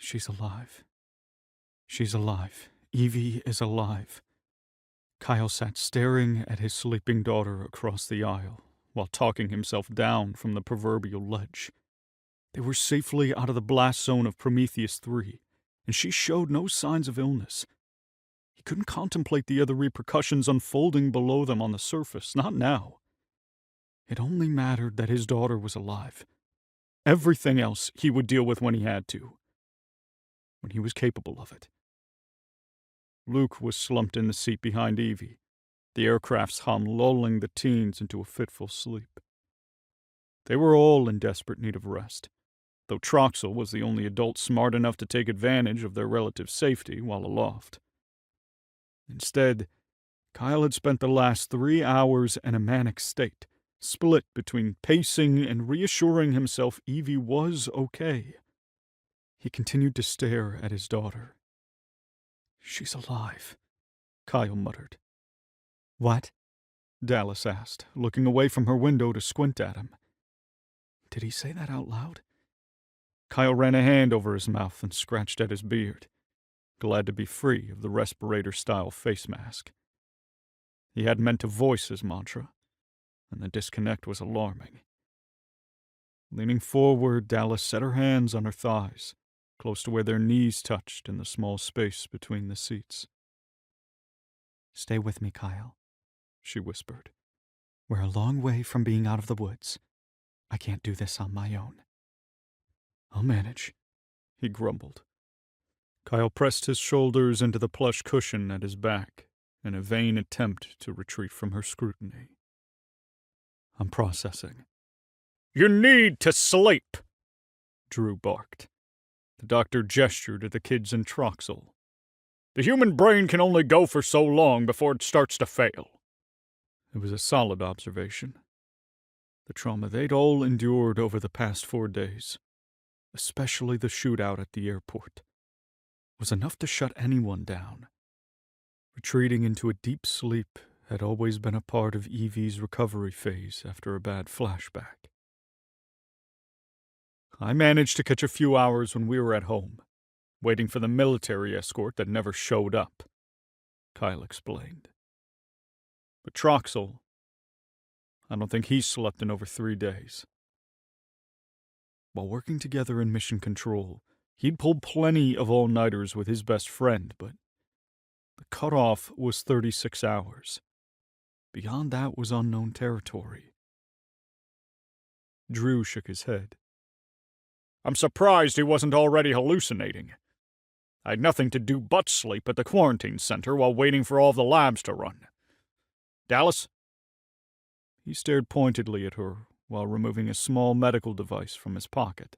She's alive. She's alive. Evie is alive. Kyle sat staring at his sleeping daughter across the aisle while talking himself down from the proverbial ledge. They were safely out of the blast zone of Prometheus 3, and she showed no signs of illness. He couldn't contemplate the other repercussions unfolding below them on the surface, not now. It only mattered that his daughter was alive. Everything else he would deal with when he had to. When he was capable of it. Luke was slumped in the seat behind Evie, the aircraft's hum lulling the teens into a fitful sleep. They were all in desperate need of rest, though Troxel was the only adult smart enough to take advantage of their relative safety while aloft. Instead, Kyle had spent the last 3 hours in a manic state, split between pacing and reassuring himself Evie was okay. He continued to stare at his daughter. "She's alive," Kyle muttered. "What?" Dallas asked, looking away from her window to squint at him. Did he say that out loud? Kyle ran a hand over his mouth and scratched at his beard, glad to be free of the respirator-style face mask. He hadn't meant to voice his mantra, and the disconnect was alarming. Leaning forward, Dallas set her hands on her thighs, close to where their knees touched in the small space between the seats. "Stay with me, Kyle," she whispered. "We're a long way from being out of the woods. I can't do this on my own." "I'll manage," he grumbled. Kyle pressed his shoulders into the plush cushion at his back in a vain attempt to retreat from her scrutiny. "I'm processing." "You need to sleep," Drew barked. The doctor gestured at the kids in Troxel. "The human brain can only go for so long before it starts to fail." It was a solid observation. The trauma they'd all endured over the past 4 days, especially the shootout at the airport, was enough to shut anyone down. Retreating into a deep sleep had always been a part of Evie's recovery phase after a bad flashback. "I managed to catch a few hours when we were at home, waiting for the military escort that never showed up," Kyle explained. "But Troxel, I don't think he's slept in over 3 days. While working together in Mission Control, he'd pulled plenty of all-nighters with his best friend, but the cutoff was 36 hours. Beyond that was unknown territory." Drew shook his head. "I'm surprised he wasn't already hallucinating. I had nothing to do but sleep at the quarantine center while waiting for all the labs to run. Dallas?" He stared pointedly at her while removing a small medical device from his pocket.